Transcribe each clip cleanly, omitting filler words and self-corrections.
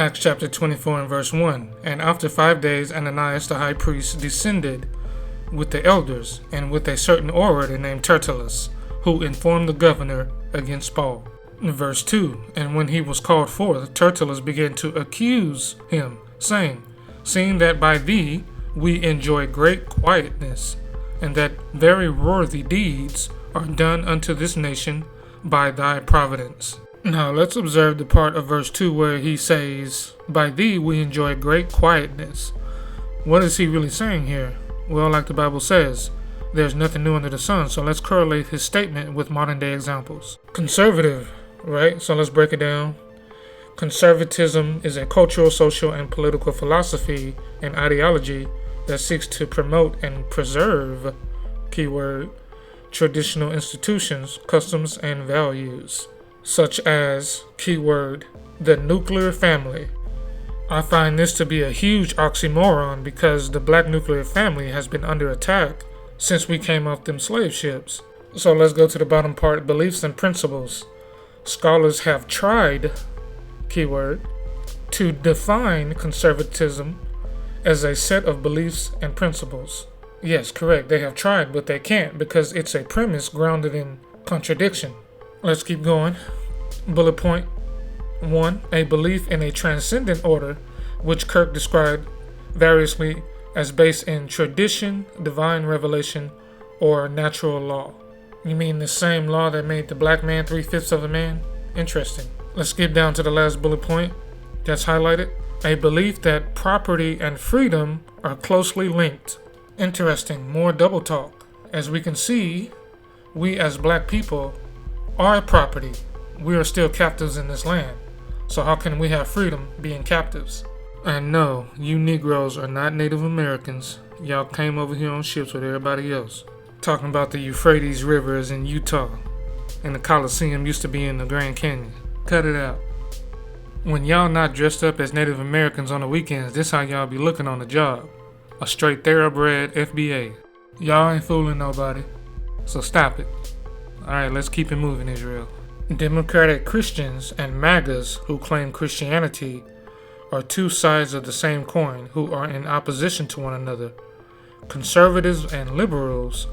Acts chapter 24 and verse 1. And after 5 days Ananias the high priest descended with the elders and with a certain orator named Tertullus, who informed the governor against Paul. Verse 2. And when he was called forth, Tertullus began to accuse him, saying, Seeing that by thee we enjoy great quietness, and that very worthy deeds are done unto this nation by thy providence. Now let's observe the part of verse 2 where he says, By thee we enjoy great quietness. What is he really saying here? Well, like the Bible says, there's nothing new under the sun, so let's correlate his statement with modern day examples. Conservative, right? So let's break it down. Conservatism is a cultural, social, and political philosophy and ideology that seeks to promote and preserve, keyword, traditional institutions, customs, and values, such as, keyword, the nuclear family. I find this to be a huge oxymoron because the black nuclear family has been under attack since we came off them slave ships. So let's go to the bottom part, beliefs and principles. Scholars have tried, keyword, to define conservatism as a set of beliefs and principles. Yes, correct, they have tried, but they can't because it's a premise grounded in contradiction. Let's keep going. Bullet point 1. A belief in a transcendent order, which Kirk described variously as based in tradition, divine revelation, or natural law. You mean the same law that made the black man 3/5 of a man? Interesting. Let's skip down to the last bullet point that's highlighted. A belief that property and freedom are closely linked. Interesting. More double talk. As we can see, we as black people are property. We are still captives in this land. So how can we have freedom being captives? And no, you Negroes are not Native Americans. Y'all came over here on ships with everybody else. Talking about the Euphrates River is in Utah, and the Coliseum used to be in the Grand Canyon. Cut it out. When y'all not dressed up as Native Americans on the weekends, this how y'all be looking on the job. A straight thoroughbred FBA. Y'all ain't fooling nobody. So stop it. Alright, let's keep it moving, Israel. Democratic Christians and MAGAs who claim Christianity are two sides of the same coin who are in opposition to one another. Conservatives and liberals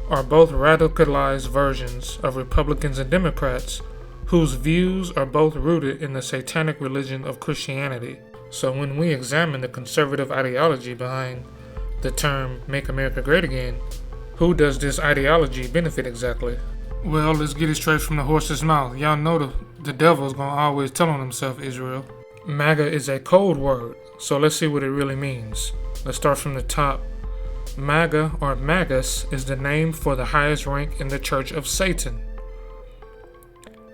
are both radicalized versions of Republicans and Democrats whose views are both rooted in the satanic religion of Christianity. So when we examine the conservative ideology behind the term Make America Great Again, who does this ideology benefit exactly? Well, let's get it straight from the horse's mouth. Y'all know the devil's gonna always tell on himself, Israel. MAGA is a code word, so let's see what it really means. Let's start from the top. MAGA or Magus is the name for the highest rank in the Church of Satan.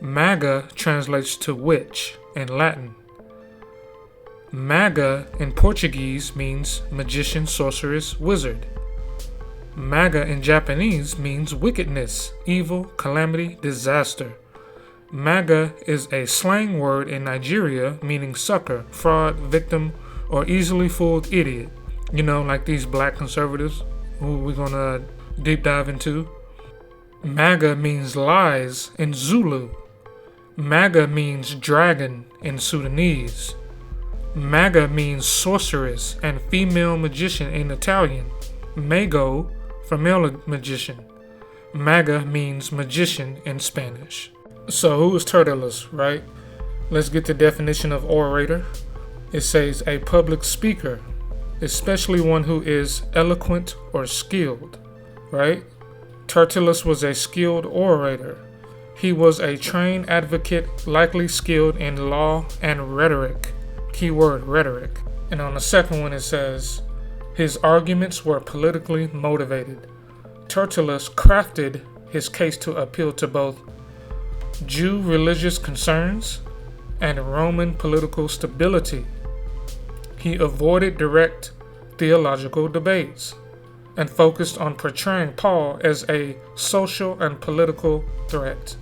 MAGA translates to witch in Latin. MAGA in Portuguese means magician, sorceress, wizard. MAGA in Japanese means wickedness, evil, calamity, disaster. MAGA is a slang word in Nigeria meaning sucker, fraud, victim, or easily fooled idiot. You know, like these black conservatives who we're gonna deep dive into. MAGA means lies in Zulu. MAGA means dragon in Sudanese. MAGA means sorceress and female magician in Italian. Mago for male magician. MAGA means magician in Spanish. So who is Tertullus, right? Let's get the definition of orator. It says a public speaker, especially one who is eloquent or skilled, right? Tertullus was a skilled orator. He was a trained advocate, likely skilled in law and rhetoric. Keyword rhetoric. And on the second one it says, his arguments were politically motivated. Tertullus crafted his case to appeal to both Jew religious concerns and Roman political stability. He avoided direct theological debates and focused on portraying Paul as a social and political threat.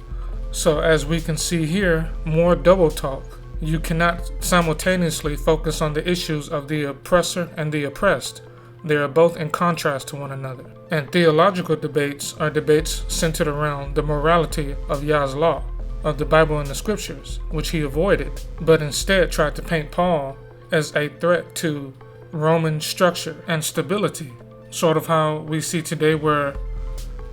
So as we can see here, more double talk. You cannot simultaneously focus on the issues of the oppressor and the oppressed. They are both in contrast to one another. And theological debates are debates centered around the morality of Yah's law. of the Bible and the Scriptures, which he avoided, but instead tried to paint Paul as a threat to Roman structure and stability, sort of how we see today where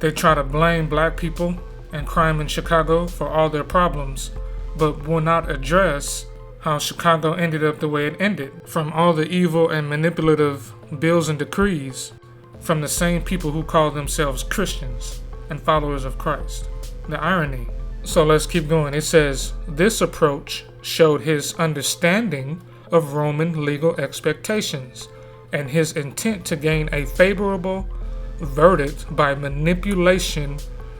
they try to blame black people and crime in Chicago for all their problems, but will not address how Chicago ended up the way it ended, from all the evil and manipulative bills and decrees from the same people who call themselves Christians and followers of Christ. The irony. So let's keep going. It says, this approach showed his understanding of Roman legal expectations and his intent to gain a favorable verdict by manipulation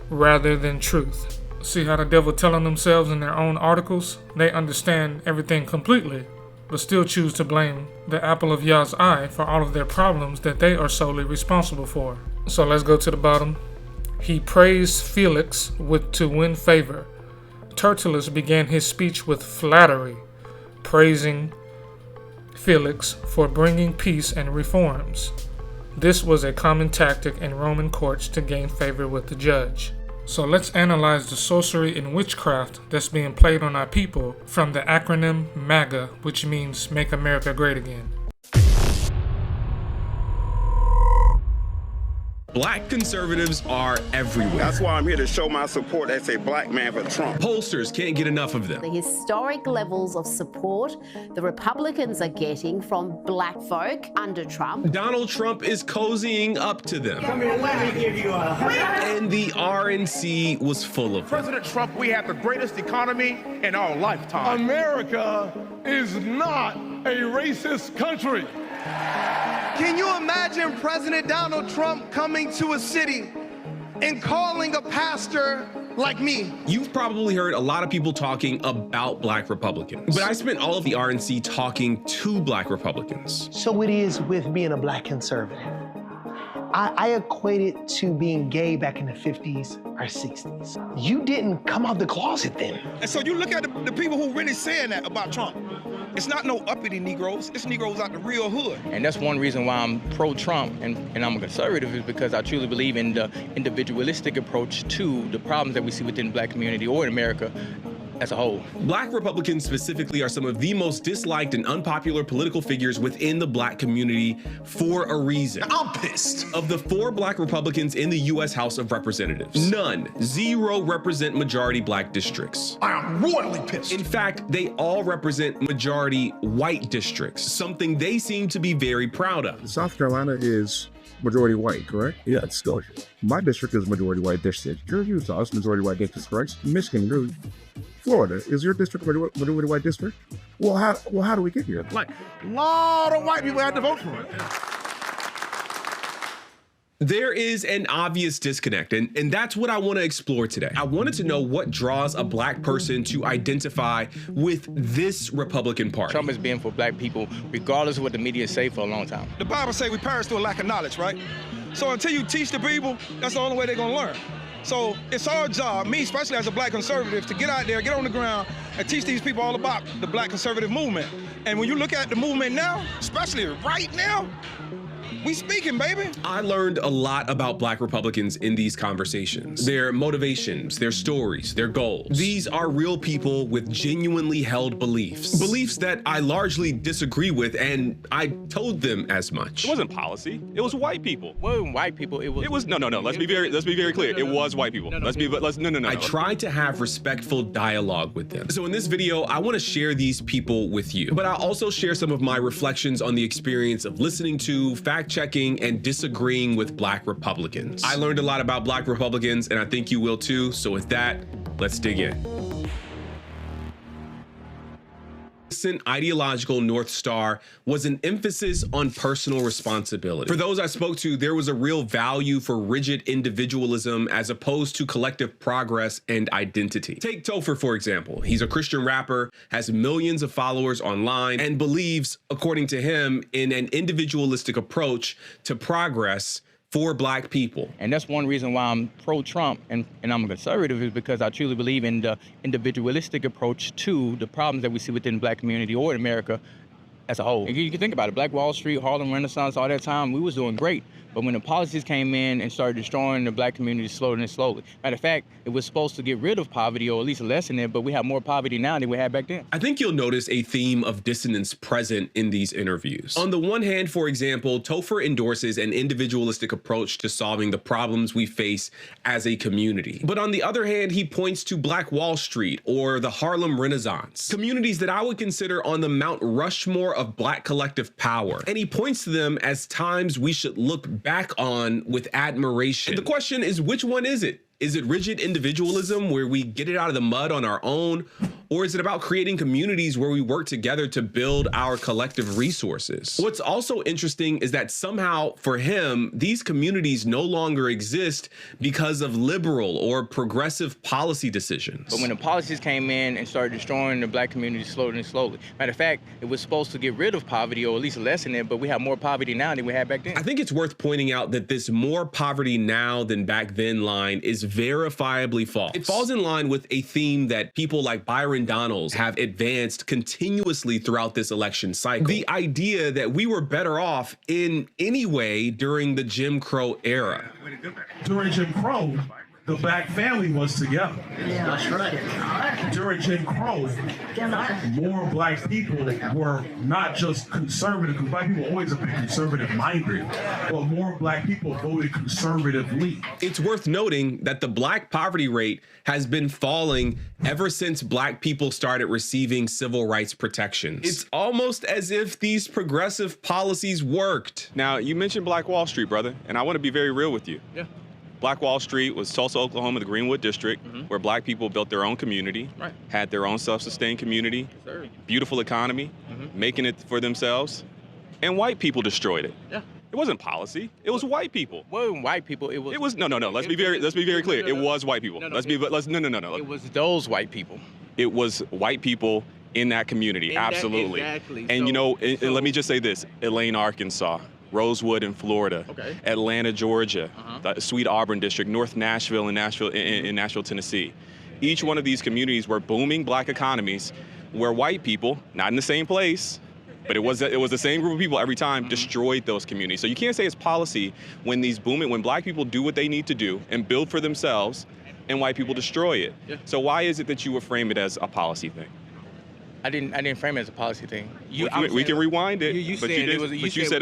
rather than truth. See how the devil telling themselves in their own articles? They understand everything completely, but still choose to blame the apple of Yah's eye for all of their problems that they are solely responsible for. So let's go to the bottom. He praised Felix to win favor. Tertullus began his speech with flattery, praising Felix for bringing peace and reforms. This was a common tactic in Roman courts to gain favor with the judge. So let's analyze the sorcery and witchcraft that's being played on our people from the acronym MAGA, which means Make America Great Again. Black conservatives are everywhere. That's why I'm here to show my support as a black man for Trump. Pollsters can't get enough of them. The historic levels of support the Republicans are getting from black folk under Trump. Donald Trump is cozying up to them. Come here, let me give you a hug. And the RNC was full of them. President Trump, we have the greatest economy in our lifetime. America is not a racist country. Can you imagine President Donald Trump coming to a city and calling a pastor like me? You've probably heard a lot of people talking about black Republicans, but I spent all of the RNC talking to black Republicans. So it is with being a black conservative. I equate it to being gay back in the 50s or 60s. You didn't come out the closet then. And so you look at the people who really saying that about Trump. It's not no uppity Negroes, it's Negroes out the real hood. And that's one reason why I'm pro-Trump and I'm a conservative, is because I truly believe in the individualistic approach to the problems that we see within the black community or in America as a whole. Black Republicans specifically are some of the most disliked and unpopular political figures within the black community for a reason. I'm pissed. Of the 4 black Republicans in the U.S. House of Representatives, zero represent majority black districts. I am royally pissed. In fact, they all represent majority white districts, something they seem to be very proud of. South Carolina is majority white, correct? Yeah, it's Scotia. My district is majority white district. Your Utah is majority white district, correct? Michigan, you're Florida. Is your district majority white district? Well, how do we get here? Like, a lot of white people had to vote for it. There is an obvious disconnect, and that's what I want to explore today. I wanted to know what draws a black person to identify with this Republican Party. Trump has been for black people, regardless of what the media say, for a long time. The Bible says we perish through a lack of knowledge, right? So until you teach the people, that's the only way they're gonna learn. So it's our job, me especially as a black conservative, to get out there, get on the ground, and teach these people all about the black conservative movement. And when you look at the movement now, especially right now, we speaking, baby. I learned a lot about black Republicans in these conversations. Their motivations, their stories, their goals. These are real people with genuinely held beliefs. Beliefs that I largely disagree with, and I told them as much. It wasn't policy. It was white people. Well, white people, it was no. Let's be very clear. It was white people. No. I tried to have respectful dialogue with them. So in this video, I want to share these people with you, but I'll also share some of my reflections on the experience of listening to, fact-checking, and disagreeing with black Republicans. I learned a lot about black Republicans, and I think you will too. So with that, let's dig in. Ideological North Star was an emphasis on personal responsibility. For those I spoke to, there was a real value for rigid individualism as opposed to collective progress and identity. Take Topher, for example. He's a Christian rapper, has millions of followers online, and believes, according to him, in an individualistic approach to progress for black people. And that's one reason why I'm pro-Trump and I'm a conservative, is because I truly believe in the individualistic approach to the problems that we see within the black community or in America as a whole. And you can think about it, Black Wall Street, Harlem Renaissance, all that time, we was doing great. But when the policies came in and started destroying the black community slowly and slowly. Matter of fact, it was supposed to get rid of poverty or at least lessen it, but we have more poverty now than we had back then. I think you'll notice a theme of dissonance present in these interviews. On the one hand, for example, Topher endorses an individualistic approach to solving the problems we face as a community. But on the other hand, he points to Black Wall Street or the Harlem Renaissance, communities that I would consider on the Mount Rushmore of black collective power. And he points to them as times we should look back on with admiration. And the question is, which one is it? Is it rigid individualism where we get it out of the mud on our own? Or is it about creating communities where we work together to build our collective resources? What's also interesting is that somehow for him, these communities no longer exist because of liberal or progressive policy decisions. But when the policies came in and started destroying the black community slowly and slowly. Matter of fact, it was supposed to get rid of poverty or at least lessen it, but we have more poverty now than we had back then. I think it's worth pointing out that this more poverty now than back then line is verifiably false. It falls in line with a theme that people like Byron Donalds have advanced continuously throughout this election cycle. The idea that we were better off in any way during the Jim Crow era. During Jim Crow, the black family was together. Yeah, that's right. During Jim Crow, more black people were not just conservative, because black people always have been conservative-minded, but more black people voted conservatively. It's worth noting that the black poverty rate has been falling ever since black people started receiving civil rights protections. It's almost as if these progressive policies worked. Now, you mentioned Black Wall Street, brother, and I want to be very real with you. Yeah. Black Wall Street was Tulsa, Oklahoma, the Greenwood District, where black people built their own community, had their own self-sustained community, beautiful economy, making it for themselves, and white people destroyed it. Yeah. It wasn't policy. It was white people. It wasn't white people. It was no. Let's be very clear. It was white people. No. It was those white people. It was white people in that community. Absolutely. Exactly. And let me just say this: Elaine, Arkansas. Rosewood in Florida, Atlanta, Georgia, the Sweet Auburn District, North Nashville in Nashville, Tennessee. Each one of these communities were booming black economies where white people, not in the same place, but it was the same group of people every time, destroyed those communities. So you can't say it's policy when when black people do what they need to do and build for themselves and white people destroy it. Yeah. So why is it that you would frame it as a policy thing? I didn't frame it as a policy thing. We can rewind it. You said it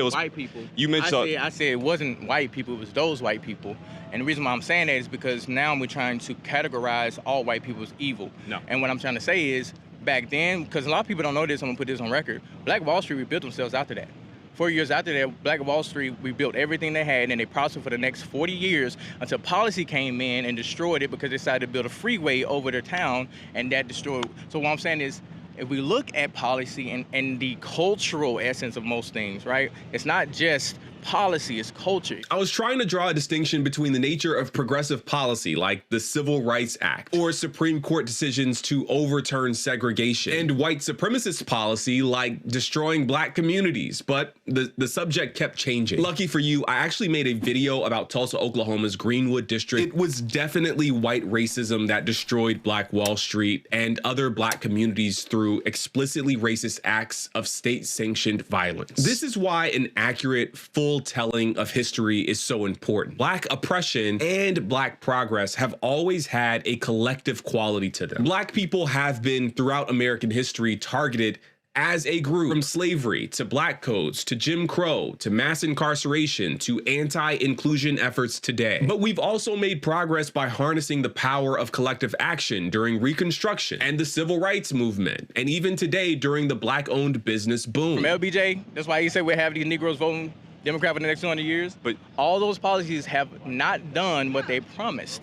was white people. I said it wasn't white people, it was those white people. And the reason why I'm saying that is because now we're trying to categorize all white people as evil. No. And what I'm trying to say is, back then, because a lot of people don't know this, I'm gonna put this on record, Black Wall Street rebuilt themselves after that. 4 years after that, Black Wall Street rebuilt everything they had, and they prospered for the next 40 years until policy came in and destroyed it because they decided to build a freeway over their town, and that destroyed. So what I'm saying is, if we look at policy and the cultural essence of most things, right? It's not just policy, it's culture. I was trying to draw a distinction between the nature of progressive policy, like the Civil Rights Act, or Supreme Court decisions to overturn segregation, and white supremacist policy, like destroying black communities, but the subject kept changing. Lucky for you, I actually made a video about Tulsa, Oklahoma's Greenwood District. It was definitely white racism that destroyed Black Wall Street and other black communities through explicitly racist acts of state-sanctioned violence. This is why an accurate, full telling of history is so important. Black oppression and black progress have always had a collective quality to them. Black people have been, throughout American history, targeted as a group, from slavery to black codes to Jim Crow to mass incarceration to anti-inclusion efforts today. But we've also made progress by harnessing the power of collective action during Reconstruction and the Civil Rights Movement, and even today during the black-owned business boom. From LBJ, that's why he said we have these Negroes voting Democrat for the next 200 years. But all those policies have not done what they promised.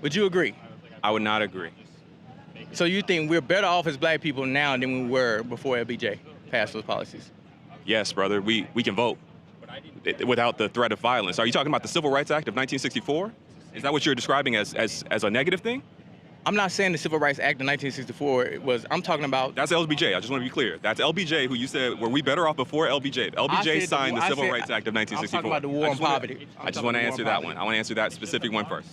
Would you agree? I would not agree. So you think we're better off as black people now than we were before LBJ passed those policies? Yes, brother. We can vote without the threat of violence. Are you talking about the Civil Rights Act of 1964? Is that what you're describing as a negative thing? I'm not saying the Civil Rights Act of 1964 was, I'm talking about... That's LBJ, I just want to be clear. That's LBJ, who you said, were we better off before LBJ? LBJ signed the Civil Rights Act of 1964. I'm talking about the war on poverty. I just want to answer that one. I want to answer that specific one first.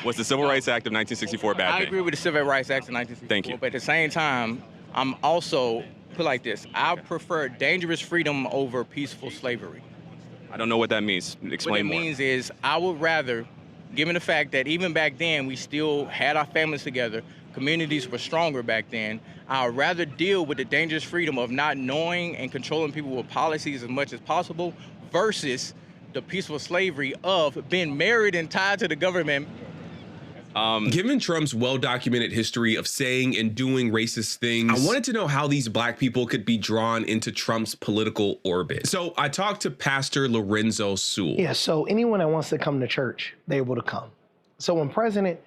Was the Civil Rights Act of 1964 a bad thing? I agree with the Civil Rights Act of 1964. Thank you. But at the same time, I'm also put it like this. I prefer dangerous freedom over peaceful slavery. I don't know what that means. Explain more. What it means is I would rather, given the fact that even back then we still had our families together, communities were stronger back then, I would rather deal with the dangerous freedom of not knowing and controlling people with policies as much as possible versus the peaceful slavery of being married and tied to the government. Given Trump's well-documented history of saying and doing racist things, I wanted to know how these black people could be drawn into Trump's political orbit. So I talked to Pastor Lorenzo Sewell. Yeah, so anyone that wants to come to church, they're able to come. So when President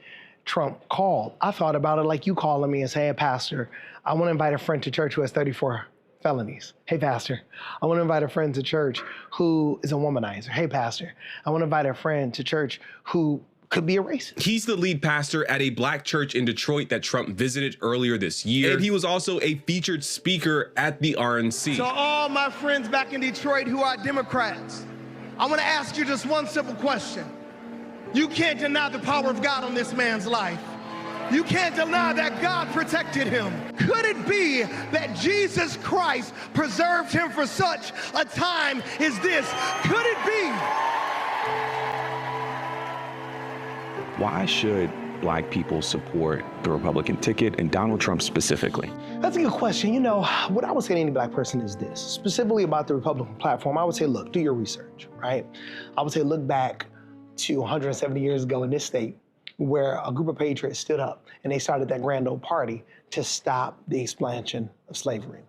Trump called, I thought about it like you calling me and say, hey, Pastor, I want to invite a friend to church who has 34 felonies. Hey, Pastor, I want to invite a friend to church who is a womanizer. Hey, Pastor, I want to invite a friend to church who could be a racist. He's the lead pastor at a black church in Detroit that Trump visited earlier this year. And he was also a featured speaker at the RNC. So all my friends back in Detroit who are Democrats, I want to ask you just one simple question. You can't deny the power of God on this man's life. You can't deny that God protected him. Could it be that Jesus Christ preserved him for such a time as this? Could it be? Why should black people support the Republican ticket and Donald Trump specifically? That's a good question. You know, what I would say to any black person is this, specifically about the Republican platform. I would say, look, do your research, right? I would say, look back to 170 years ago in this state where a group of patriots stood up and they started that grand old party to stop the expansion of slavery.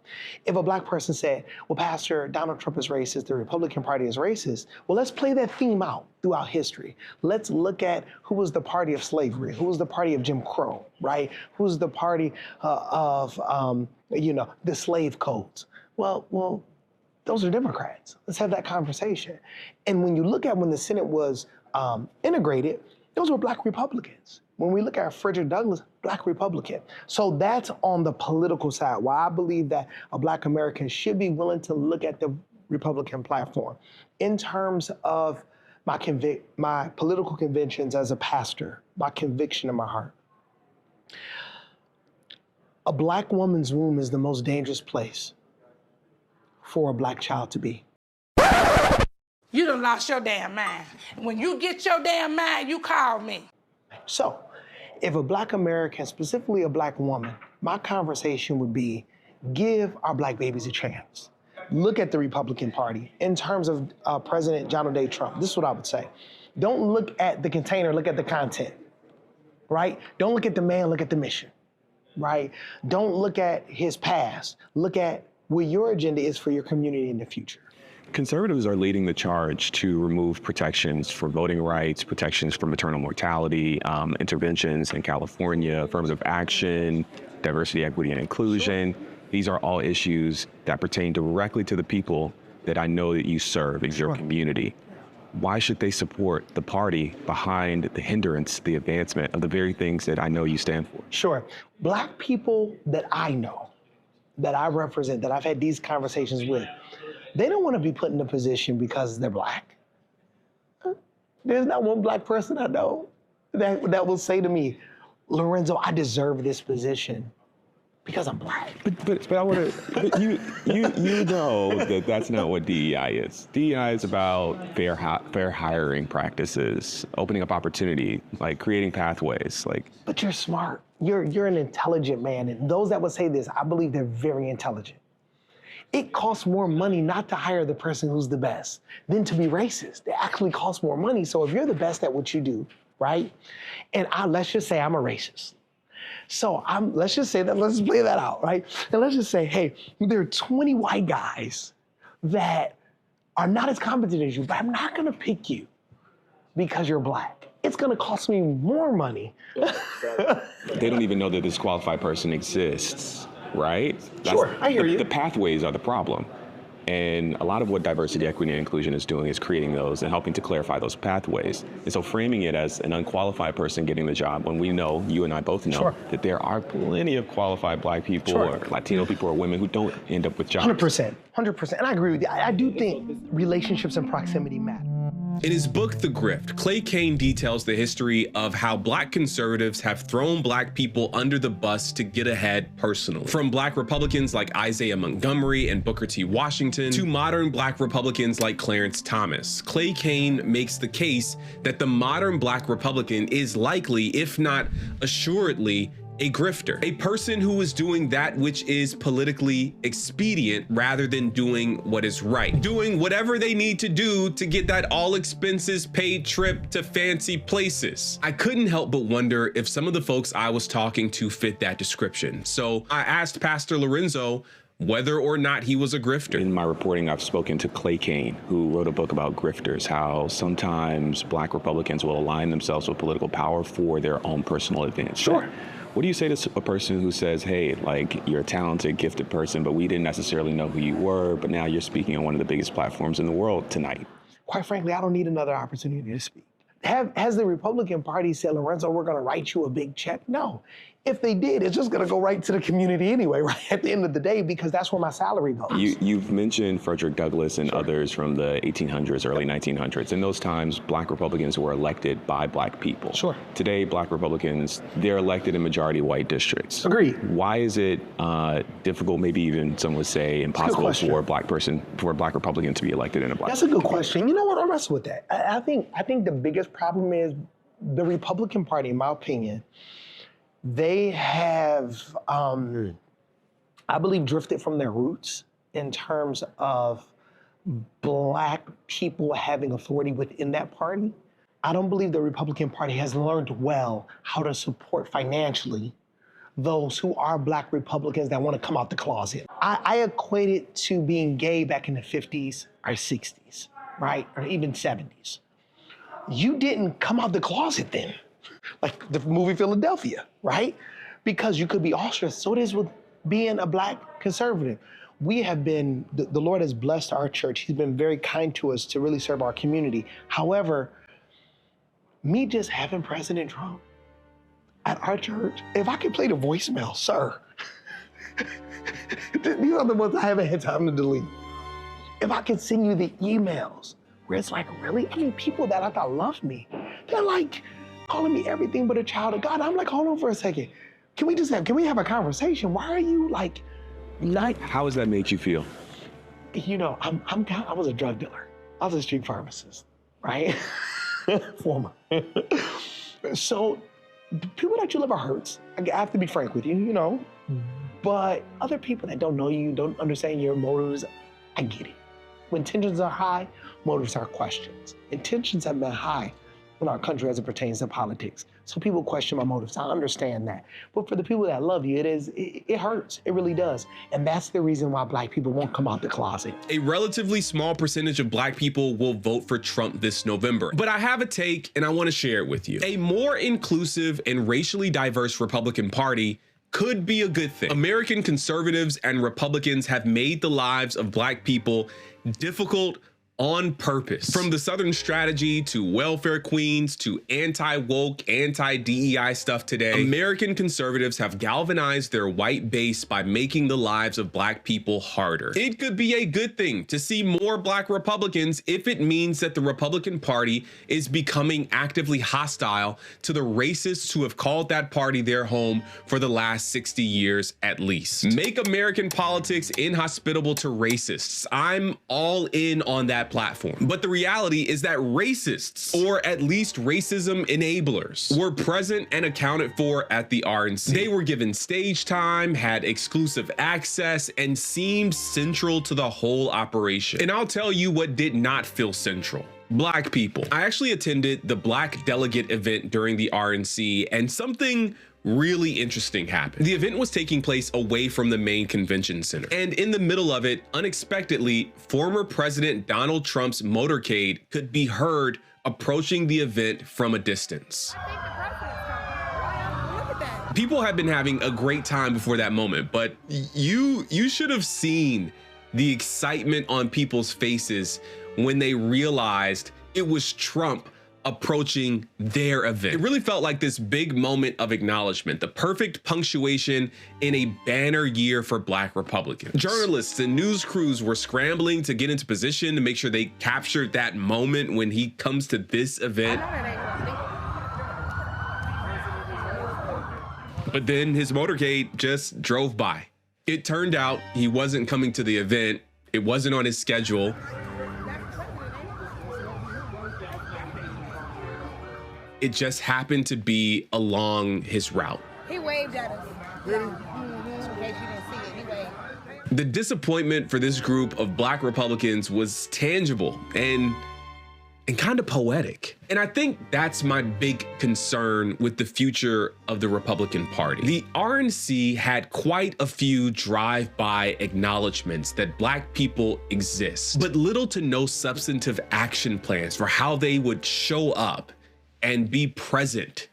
If a black person said, well, Pastor, Donald Trump is racist, the Republican Party is racist, well, let's play that theme out throughout history. Let's look at who was the party of slavery, who was the party of Jim Crow, right? Who's the party of the slave codes? Well, those are Democrats. Let's have that conversation. And when you look at when the Senate was integrated, those were black Republicans. When we look at Frederick Douglass, black Republican. So that's on the political side, why I believe that a black American should be willing to look at the Republican platform. In terms of my political convictions as a pastor, my conviction in my heart, a black woman's womb is the most dangerous place for a black child to be. You done lost your damn mind. When you get your damn mind, you call me. So, if a black American, specifically a black woman, my conversation would be, give our black babies a chance. Look at the Republican Party in terms of President Donald J. Trump. This is what I would say. Don't look at the container, look at the content, right? Don't look at the man, look at the mission, right? Don't look at his past. Look at where your agenda is for your community in the future. Conservatives are leading the charge to remove protections for voting rights, protections for maternal mortality, interventions in California, affirmative action, diversity, equity, and inclusion. Sure. These are all issues that pertain directly to the people that I know that you serve in your community. Why should they support the party behind the hindrance, the advancement of the very things that I know you stand for? Sure. Black people that I know, that I represent, that I've had these conversations with, they don't want to be put in a position because they're black. There's not one black person I know that will say to me, Lorenzo, I deserve this position because I'm black. But I want to. But you know that that's not what DEI is. DEI is about fair hiring practices, opening up opportunity, like creating pathways, like. But you're smart. You're an intelligent man, and those that would say this, I believe they're very intelligent. It costs more money not to hire the person who's the best than to be racist. It actually costs more money. So if you're the best at what you do, right? And let's just say I'm a racist. So let's just say that, let's play that out, right? And let's just say, hey, there are 20 white guys that are not as competent as you, but I'm not gonna pick you because you're black. It's gonna cost me more money. They don't even know that this qualified person exists. Right? Sure, I hear you. The pathways are the problem. And a lot of what diversity, equity, and inclusion is doing is creating those and helping to clarify those pathways. And so framing it as an unqualified person getting the job when we know, you and I both know, that there are plenty of qualified black people or Latino people or women who don't end up with jobs. 100%. And I agree with you. I do think relationships and proximity matter. In his book, The Grift, Clay Cane details the history of how black conservatives have thrown black people under the bus to get ahead personally. From black Republicans like Isaiah Montgomery and Booker T. Washington to modern black Republicans like Clarence Thomas, Clay Cane makes the case that the modern black Republican is likely, if not assuredly, a grifter, a person who is doing that which is politically expedient rather than doing what is right, doing whatever they need to do to get that all expenses paid trip to fancy places. I couldn't help but wonder if some of the folks I was talking to fit that description. So I asked Pastor Lorenzo whether or not he was a grifter. In my reporting, I've spoken to Clay Cane, who wrote a book about grifters, how sometimes black Republicans will align themselves with political power for their own personal advantage. Sure. What do you say to a person who says, hey, like, you're a talented, gifted person, but we didn't necessarily know who you were, but now you're speaking on one of the biggest platforms in the world tonight? Quite frankly, I don't need another opportunity to speak. Has the Republican Party said, Lorenzo, we're going to write you a big check? No. If they did, it's just going to go right to the community anyway, right at the end of the day, because that's where my salary goes. You've mentioned Frederick Douglass and others from the 1800s, early 1900s. In those times, black Republicans were elected by black people. Sure. Today, black Republicans, they're elected in majority white districts. Agreed. Why is it difficult, maybe even some would say impossible for a black Republican to be elected in a black? That's a good question. You know what? I'll wrestle with that. I think the biggest problem is the Republican Party, in my opinion, they have, I believe, drifted from their roots in terms of black people having authority within that party. I don't believe the Republican Party has learned well how to support financially those who are black Republicans that want to come out the closet. I equate it to being gay back in the 50s or 60s, right? Or even 70s. You didn't come out the closet then. Like the movie Philadelphia, right? Because you could be ostracized. So it is with being a black conservative. We have been, the Lord has blessed our church. He's been very kind to us to really serve our community. However, me just having President Trump at our church, if I could play the voicemail, sir, these are the ones I haven't had time to delete. If I could send you the emails where it's like, really? I mean, people that I thought loved me, they're like, calling me everything but a child of God. I'm like, hold on for a second. Can we have a conversation? Why are you like, How has that made you feel? You know, I was a drug dealer. I was a street pharmacist, right? Former. So people that you love hurts. I have to be frank with you, you know. But other people that don't know you, don't understand your motives, I get it. When tensions are high, motives are questions. And tensions have been high in our country as it pertains to politics. So people question my motives. I understand that. But for the people that love you, it hurts. It really does. And that's the reason why black people won't come out the closet. A relatively small percentage of black people will vote for Trump this November. But I have a take and I want to share it with you. A more inclusive and racially diverse Republican Party could be a good thing. American conservatives and Republicans have made the lives of black people difficult on purpose. From the Southern strategy to welfare queens to anti-woke, anti-DEI stuff today, American conservatives have galvanized their white base by making the lives of black people harder. It could be a good thing to see more black Republicans if it means that the Republican Party is becoming actively hostile to the racists who have called that party their home for the last 60 years at least. Make American politics inhospitable to racists. I'm all in on that platform. But the reality is that racists, or at least racism enablers, were present and accounted for at the RNC. They were given stage time, had exclusive access, and seemed central to the whole operation. And I'll tell you what did not feel central. Black people. I actually attended the Black Delegate event during the RNC, and something really interesting happened. The event was taking place away from the main convention center. And in the middle of it, unexpectedly, former President Donald Trump's motorcade could be heard approaching the event from a distance. People have been having a great time before that moment, but you should have seen the excitement on people's faces when they realized it was Trump approaching their event. It really felt like this big moment of acknowledgement, the perfect punctuation in a banner year for Black Republicans. Journalists and news crews were scrambling to get into position to make sure they captured that moment when he comes to this event. But then his motorcade just drove by. It turned out he wasn't coming to the event. It wasn't on his schedule. It just happened to be along his route. He waved at us. In case you didn't see it, he waved. The disappointment for this group of Black Republicans was tangible and kind of poetic. And I think that's my big concern with the future of the Republican Party. The RNC had quite a few drive-by acknowledgments that Black people exist, but little to no substantive action plans for how they would show up and be present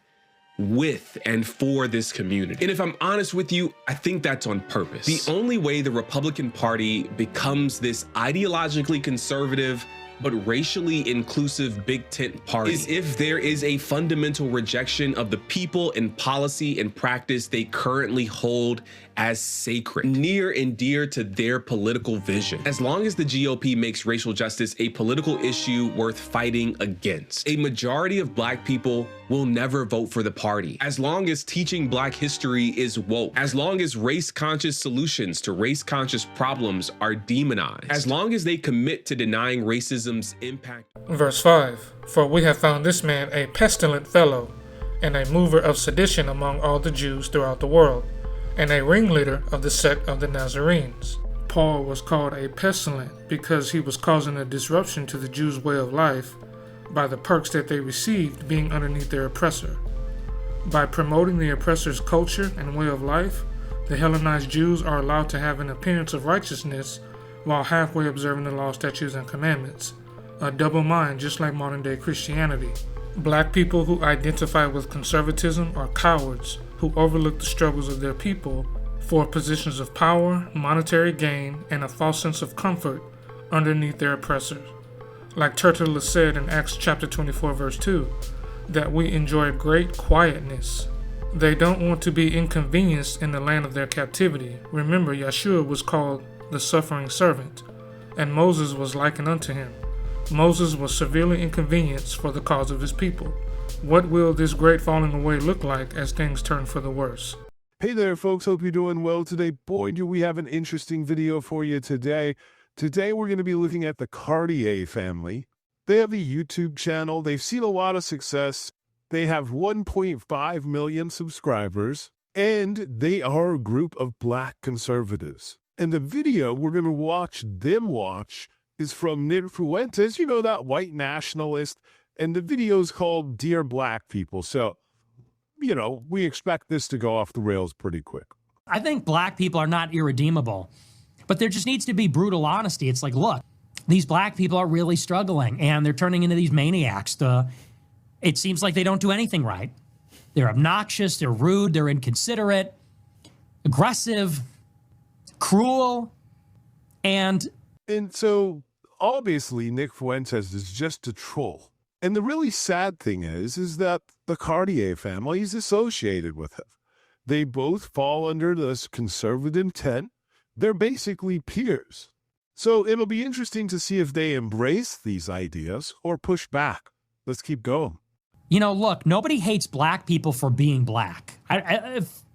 with and for this community. And if I'm honest with you, I think that's on purpose. The only way the Republican Party becomes this ideologically conservative but racially inclusive big tent party is if there is a fundamental rejection of the people and policy and practice they currently hold as sacred, near and dear to their political vision. As long as the GOP makes racial justice a political issue worth fighting against, a majority of Black people will never vote for the party. As long as teaching Black history is woke, as long as race-conscious solutions to race-conscious problems are demonized, as long as they commit to denying racism's impact. Verse 5, for we have found this man a pestilent fellow, and a mover of sedition among all the Jews throughout the world, and a ringleader of the sect of the Nazarenes. Paul was called a pestilent because he was causing a disruption to the Jews' way of life by the perks that they received being underneath their oppressor. By promoting the oppressor's culture and way of life, the Hellenized Jews are allowed to have an appearance of righteousness while halfway observing the law, statutes, and commandments. A double mind, just like modern-day Christianity. Black people who identify with conservatism are cowards who overlook the struggles of their people for positions of power, monetary gain, and a false sense of comfort underneath their oppressors. Like Tertullus said in Acts chapter 24 verse 2, that we enjoy great quietness. They don't want to be inconvenienced in the land of their captivity. Remember, Yeshua was called the suffering servant, and Moses was likened unto him. Moses was severely inconvenienced for the cause of his people. What will this great falling away look like as things turn for the worse? Hey there, folks. Hope you're doing well today. Boy, do we have an interesting video for you today. Today, we're going to be looking at the Cartier family. They have a YouTube channel. They've seen a lot of success. They have 1.5 million subscribers, and they are a group of Black conservatives. And the video we're going to watch them watch is from Nick Fuentes, you know, that white nationalist, and the video is called Dear Black People. So, you know, we expect this to go off the rails pretty quick. I think Black people are not irredeemable, but there just needs to be brutal honesty. It's like, look, these Black people are really struggling, and they're turning into these maniacs. It seems like they don't do anything right. They're obnoxious, they're rude, they're inconsiderate, aggressive, cruel, and so, obviously, Nick Fuentes is just a troll. And the really sad thing is that the Cartier family is associated with him. They both fall under this conservative tent. They're basically peers. So, it'll be interesting to see if they embrace these ideas or push back. Let's keep going. You know, look, nobody hates Black people for being Black.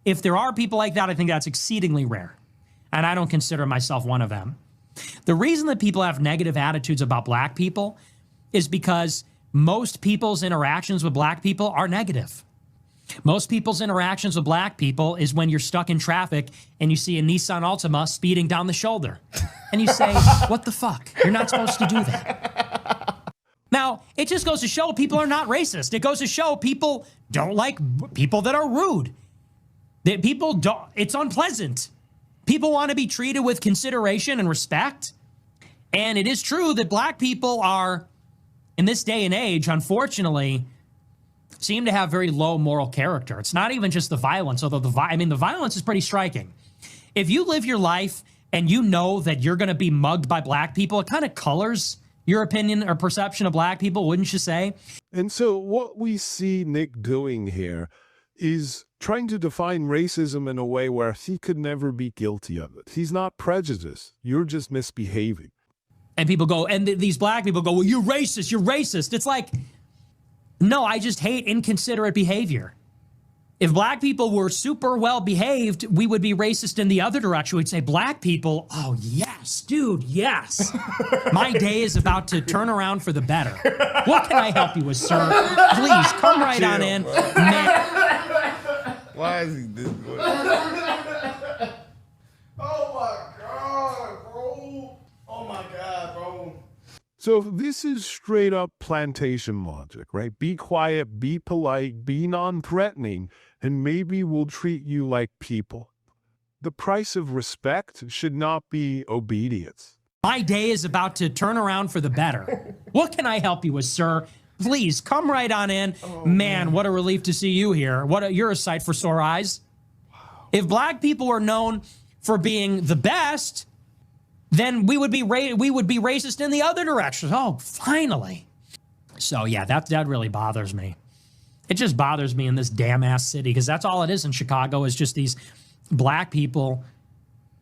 If there are people like that, I think that's exceedingly rare. And I don't consider myself one of them. The reason that people have negative attitudes about Black people is because most people's interactions with Black people are negative. Most people's interactions with Black people is when you're stuck in traffic and you see a Nissan Altima speeding down the shoulder. And you say, what the fuck? You're not supposed to do that. Now, it just goes to show people are not racist. It goes to show people don't like people that are rude. That people don't, it's unpleasant. People want to be treated with consideration and respect. And it is true that Black people are, in this day and age, unfortunately, seem to have very low moral character. It's not even just the violence, although the violence is pretty striking. If you live your life and you know that you're going to be mugged by Black people, it kind of colors your opinion or perception of black people, wouldn't you say? And so what we see Nick doing here is trying to define racism in a way where he could never be guilty of it. He's not prejudiced. You're just misbehaving. And people go, and these black people go, well, you're racist, you're racist. It's like, no, I just hate inconsiderate behavior. If black people were super well behaved, we would be racist in the other direction. We'd say, black people, oh yes, dude, yes. My day is about to turn around for the better. What can I help you with, sir? Please, come right on in. Why is he this way? Oh my God, bro. Oh my God, bro. So this is straight up plantation logic, right? Be quiet, be polite, be non-threatening, and maybe we'll treat you like people. The price of respect should not be obedience. My day is about to turn around for the better. What can I help you with, sir? Please, come right on in. Man, what a relief to see you here. You're a sight for sore eyes. Wow. If black people were known for being the best, then we would be racist in the other direction. Oh, finally. So yeah, that really bothers me. It just bothers me in this damn ass city, because that's all it is in Chicago, is just these black people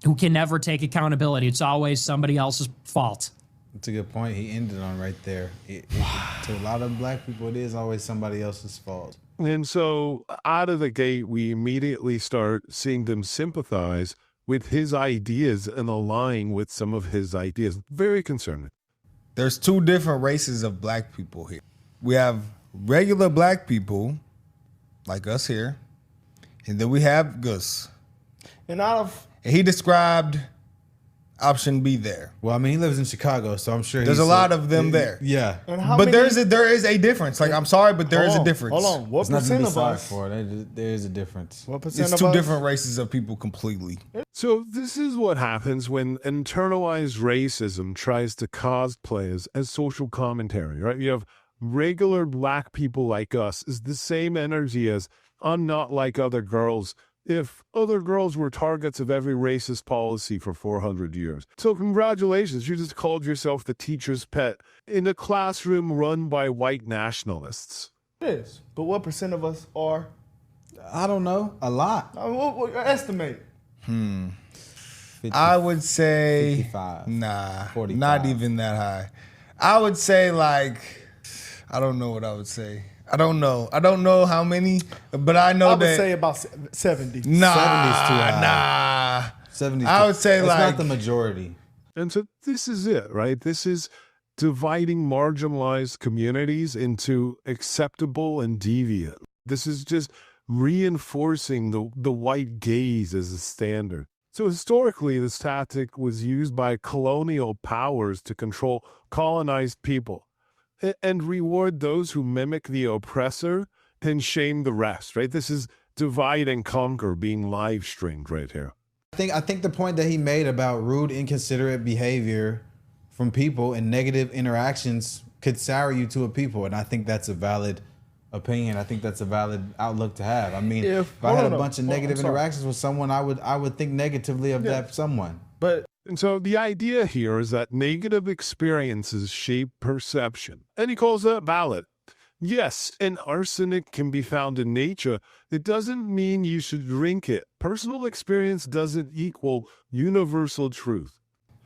who can never take accountability. It's always somebody else's fault. That's a good point he ended on right there. To a lot of black people, it is always somebody else's fault. And so out of the gate, we immediately start seeing them sympathize with his ideas and align with some of his ideas. Very concerning. There's two different races of black people here. We have regular black people, like us here, and then we have Gus. And he described option B there. Well, I mean, he lives in Chicago, so I'm sure there's a lot of them there. Yeah. But there is a difference. Like, I'm sorry, but there is a difference. Hold on. What percent of us? There is a difference. What percent It's two different races of people completely. So this is what happens when internalized racism tries to cosplay as social commentary, right? You have regular black people like us is the same energy as I'm not like other girls, if other girls were targets of every racist policy for 400 years. So congratulations, you just called yourself the teacher's pet in a classroom run by white nationalists. Yes, but what percent of us are? I don't know. A lot. What estimate? 50, I would say 55. Nah, 45. Not even that high. I would say like, I don't know what I would say. I don't know how many, but I know I that. would say about 70. Nah, 70's too high. Nah. 70's I would say it's like. not the majority. And so this is it, right? This is dividing marginalized communities into acceptable and deviant. This is just reinforcing the white gaze as a standard. So historically, this tactic was used by colonial powers to control colonized people and reward those who mimic the oppressor and shame the rest, right? This is divide and conquer being live streamed right here. I think the point that he made about rude, inconsiderate behavior from people and negative interactions could sour you to a people, and I think that's a valid opinion. I think that's a valid outlook to have. I mean, if I had a bunch of negative interactions with someone, I would think negatively of that someone. And so the idea here is that negative experiences shape perception. And he calls that valid. Yes, an arsenic can be found in nature. It doesn't mean you should drink it. Personal experience doesn't equal universal truth.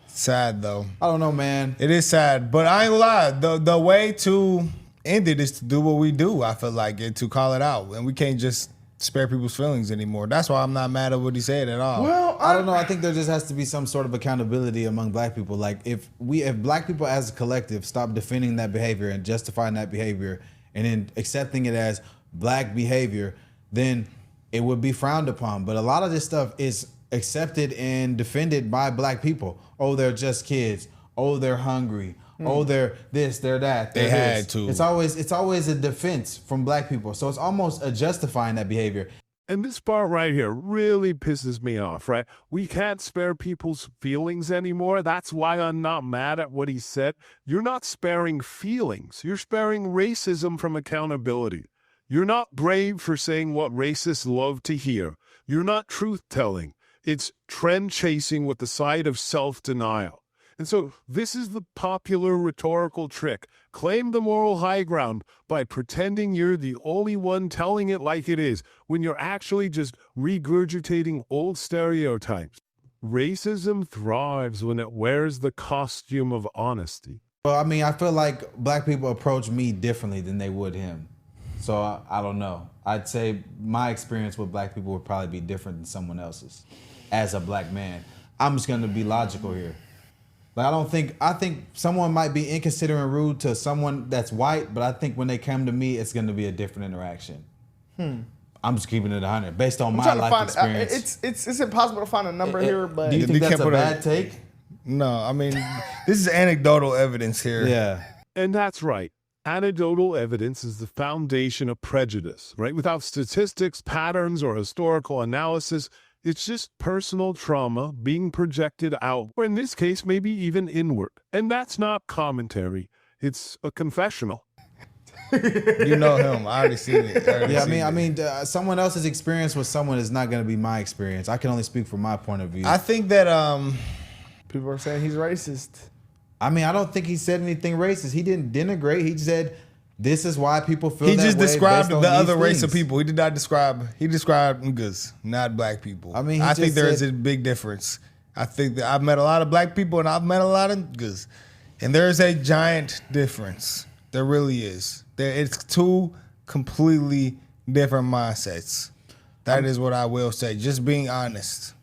Sad, though. I don't know, man. It is sad, but I ain't gonna lie. The way to end it is to do what we do, I feel like, and to call it out. And we can't just spare people's feelings anymore. That's why I'm not mad at what he said at all. Well, I don't know. I think there just has to be some sort of accountability among black people. Like if black people as a collective stop defending that behavior and justifying that behavior and then accepting it as black behavior, then it would be frowned upon. But a lot of this stuff is accepted and defended by black people. Oh, they're just kids. Oh, they're hungry. Oh, they're this, they're that. They had to. It's always a defense from black people. So it's almost a justifying that behavior. And this part right here really pisses me off, right? We can't spare people's feelings anymore. That's why I'm not mad at what he said. You're not sparing feelings. You're sparing racism from accountability. You're not brave for saying what racists love to hear. You're not truth-telling. It's trend chasing with the side of self-denial. And so this is the popular rhetorical trick. Claim the moral high ground by pretending you're the only one telling it like it is, when you're actually just regurgitating old stereotypes. Racism thrives when it wears the costume of honesty. Well, I mean, I feel like black people approach me differently than they would him. So I don't know. I'd say my experience with black people would probably be different than someone else's as a black man. I'm just going to be logical here. Like, I think someone might be inconsiderate and rude to someone that's white, but I think when they come to me, it's going to be a different interaction. I'm just keeping it 100 based on my life experience. It's impossible to find a number here, but do you think that's a bad take? No, I mean, this is anecdotal evidence here. Yeah. And that's right. Anecdotal evidence is the foundation of prejudice, right? Without statistics, patterns, or historical analysis, it's just personal trauma being projected out, or in this case, maybe even inward. And that's not commentary. It's a confessional. You know him. I already seen it. I mean, someone else's experience with someone is not going to be my experience. I can only speak from my point of view. I think that people are saying he's racist. I mean, I don't think he said anything racist. He didn't denigrate. He said this is why people feel that way. He just described based on the these other race things. of people. He did not describe. He described niggas, not black people. I mean, I think there is a big difference. I think that I've met a lot of black people and I've met a lot of niggas, and there is a giant difference. There really is. It's two completely different mindsets. That is what I will say. Just being honest.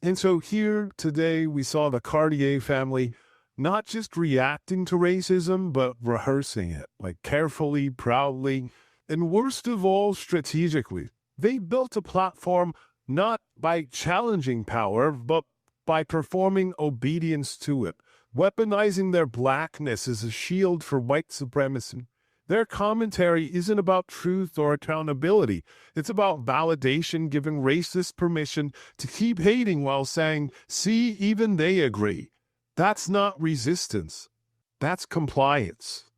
And so here today we saw the Cartier family not just reacting to racism, but rehearsing it, like carefully, proudly, and worst of all, strategically. They built a platform not by challenging power, but by performing obedience to it, weaponizing their blackness as a shield for white supremacy. Their commentary isn't about truth or accountability. It's about validation, giving racists permission to keep hating while saying, see, even they agree. That's not resistance. That's compliance.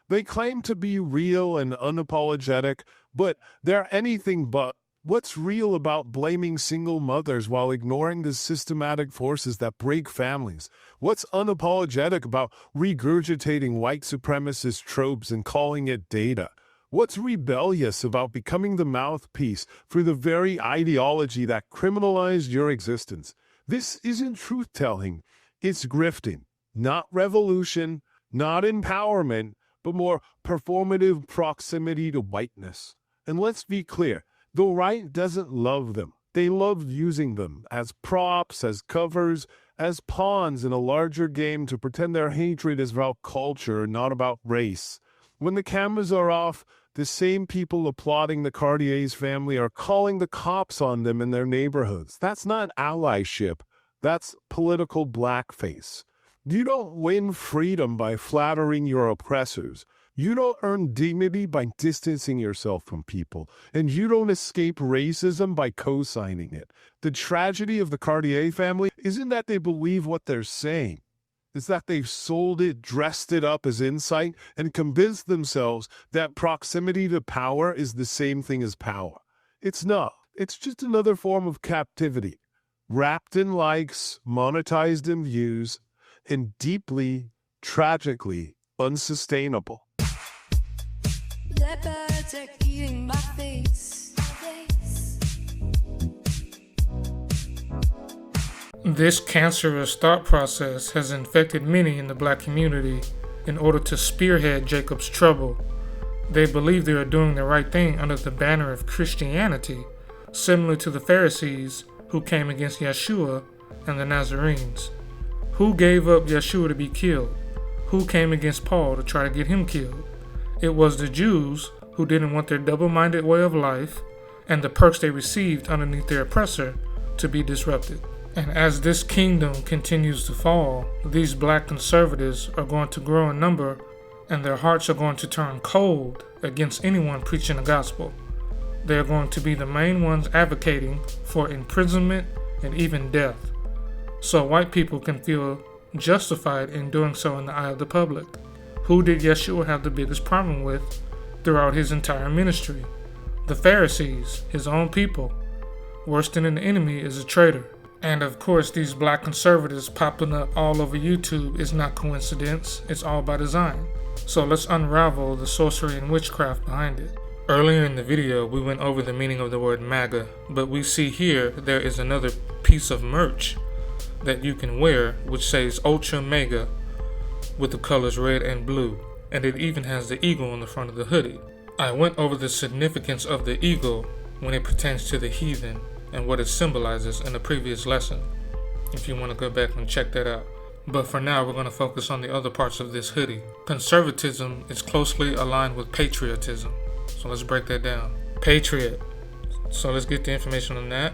They claim to be real and unapologetic, but they're anything but. What's real about blaming single mothers while ignoring the systematic forces that break families? What's unapologetic about regurgitating white supremacist tropes and calling it data? What's rebellious about becoming the mouthpiece for the very ideology that criminalized your existence? This isn't truth-telling. It's grifting. Not revolution, not empowerment, but more performative proximity to whiteness. And let's be clear. The right doesn't love them. They love using them as props, as covers, as pawns in a larger game to pretend their hatred is about culture, not about race. When the cameras are off, the same people applauding the Cartier's family are calling the cops on them in their neighborhoods. That's not allyship. That's political blackface. You don't win freedom by flattering your oppressors. You don't earn dignity by distancing yourself from people, and you don't escape racism by co-signing it. The tragedy of the Cartier family isn't that they believe what they're saying. It's that they've sold it, dressed it up as insight, and convinced themselves that proximity to power is the same thing as power. It's not. It's just another form of captivity, wrapped in likes, monetized in views, and deeply, tragically unsustainable. Leopards are eating my face. This cancerous thought process has infected many in the black community in order to spearhead Jacob's trouble. They believe they are doing the right thing under the banner of Christianity, similar to the Pharisees who came against Yeshua and the Nazarenes. Who gave up Yeshua to be killed? Who came against Paul to try to get him killed? It was the Jews who didn't want their double-minded way of life and the perks they received underneath their oppressor to be disrupted. And as this kingdom continues to fall, these black conservatives are going to grow in number and their hearts are going to turn cold against anyone preaching the gospel. They are going to be the main ones advocating for imprisonment and even death, so white people can feel justified in doing so in the eye of the public. Who did Yeshua have the biggest problem with throughout his entire ministry? The Pharisees, his own people. Worse than an enemy is a traitor. And of course, these black conservatives popping up all over YouTube is not coincidence, it's all by design. So let's unravel the sorcery and witchcraft behind it. Earlier in the video, we went over the meaning of the word MAGA, but we see here there is another piece of merch that you can wear which says Ultra Mega with the colors red and blue, and it even has the eagle on the front of the hoodie. I went over the significance of the eagle when it pertains to the heathen and what it symbolizes in a previous lesson, if you want to go back and check that out. But for now, we're going to focus on the other parts of this hoodie. Conservatism is closely aligned with patriotism. So let's break that down. Patriot. So let's get the information on that.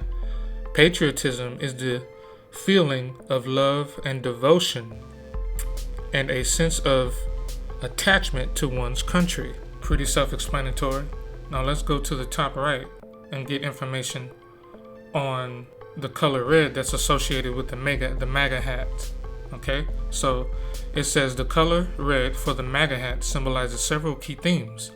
Patriotism is the feeling of love and devotion and a sense of attachment to one's country. Pretty self-explanatory. Now let's go to the top right and get information on the color red that's associated with the MAGA hat. Okay, so it says the color red for the MAGA hat symbolizes several key themes.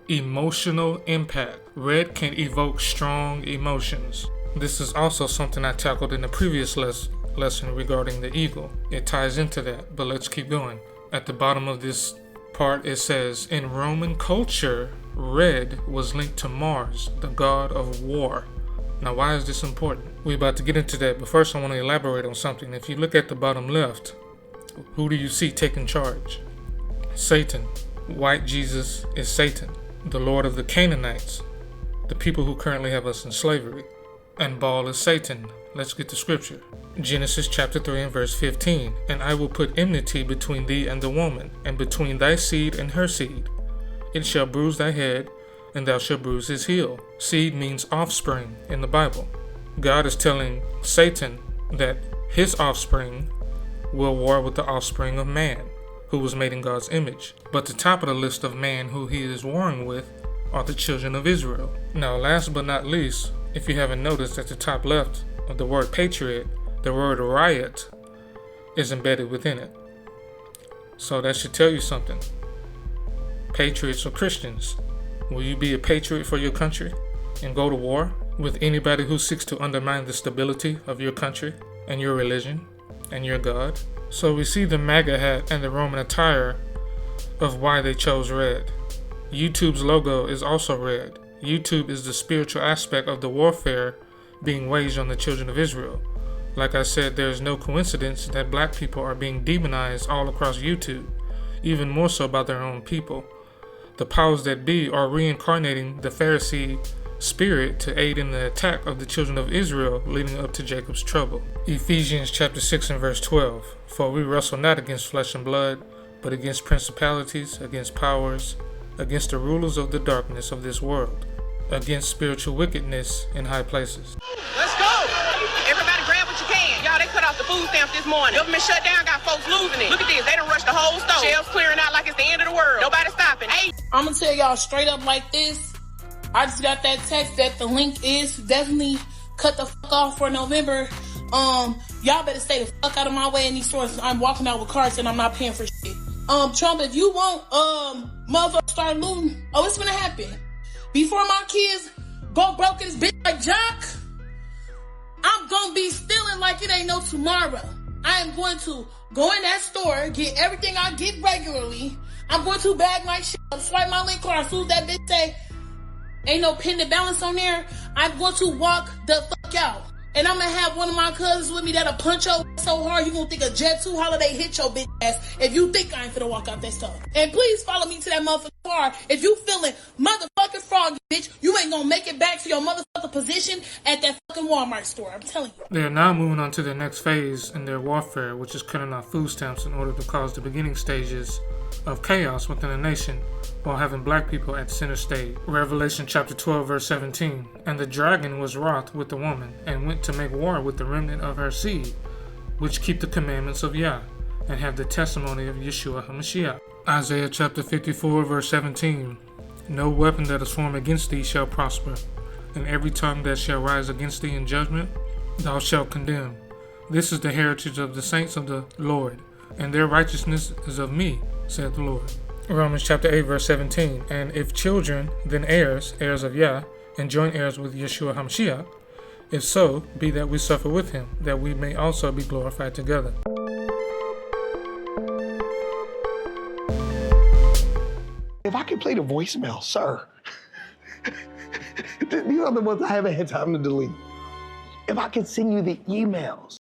Emotional impact. Red can evoke strong emotions. This is also something I tackled in the previous lesson regarding the eagle. It ties into that, but let's keep going. At the bottom of this part, it says, in Roman culture, red was linked to Mars, the god of war. Now, why is this important? We're about to get into that, but first I want to elaborate on something. If you look at the bottom left, who do you see taking charge? Satan. White Jesus is Satan, the Lord of the Canaanites, the people who currently have us in slavery. And Baal is Satan. Let's get to scripture. Genesis chapter 3 and verse 15. And I will put enmity between thee and the woman, and between thy seed and her seed. It shall bruise thy head, and thou shalt bruise his heel. Seed means offspring in the Bible. God is telling Satan that his offspring will war with the offspring of man, who was made in God's image. But the top of the list of man who he is warring with are the children of Israel. Now, last but not least, if you haven't noticed, at the top left of the word patriot, the word riot is embedded within it. So that should tell you something. Patriots or Christians, will you be a patriot for your country and go to war with anybody who seeks to undermine the stability of your country and your religion and your God? So we see the MAGA hat and the Roman attire of why they chose red. YouTube's logo is also red. YouTube is the spiritual aspect of the warfare being waged on the children of Israel. Like I said, there is no coincidence that black people are being demonized all across YouTube, even more so by their own people. The powers that be are reincarnating the Pharisee spirit to aid in the attack of the children of Israel leading up to Jacob's trouble. Ephesians chapter 6 and verse 12. For we wrestle not against flesh and blood, but against principalities, against powers, against the rulers of the darkness of this world, against spiritual wickedness in high places. Let's go! Everybody grab what you can. Y'all, they cut off the food stamps this morning. Government shut down, got folks losing it. Look at this, they done rushed the whole store. Shelves clearing out like it's the end of the world. Nobody stopping. Hey, I'm gonna tell y'all straight up like this. I just got that text that the link is definitely cut the fuck off for November. Y'all better stay the fuck out of my way in these stores. I'm walking out with carts and I'm not paying for shit. Trump, if you want, motherfuckers start looting, it's gonna happen. Before my kids go broke in this bitch like Jock, I'm gonna be stealing like it ain't no tomorrow. I am going to go in that store, get everything I get regularly. I'm going to bag my shit up, swipe my link card. As soon as that bitch say, ain't no pending balance on there, I'm going to walk the fuck out. And I'm gonna have one of my cousins with me that'll punch your ass so hard you gonna think a Jet 2 holiday hit your bitch ass if you think I ain't finna walk out that store. And please follow me to that motherfucking car. If you feeling motherfucking froggy, bitch, you ain't gonna make it back to your motherfucking position at that fucking Walmart store. I'm telling you. They are now moving on to the next phase in their warfare, which is cutting off food stamps in order to cause the beginning stages of chaos within the nation while having black people at center stage. Revelation chapter 12 verse 17. And the dragon was wroth with the woman, and went to make war with the remnant of her seed, which keep the commandments of Yah, and have the testimony of Yeshua HaMashiach. Isaiah chapter 54 verse 17. No weapon that is formed against thee shall prosper, and every tongue that shall rise against thee in judgment thou shalt condemn. This is the heritage of the saints of the Lord, and their righteousness is of me, saith the Lord. Romans chapter 8 verse 17. And if children, then heirs, heirs of Yah, and joint heirs with Yeshua HaMashiach, If so, be that we suffer with him, that we may also be glorified together. If I could play the voicemail, sir. These are the ones I haven't had time to delete. If I could send you the emails,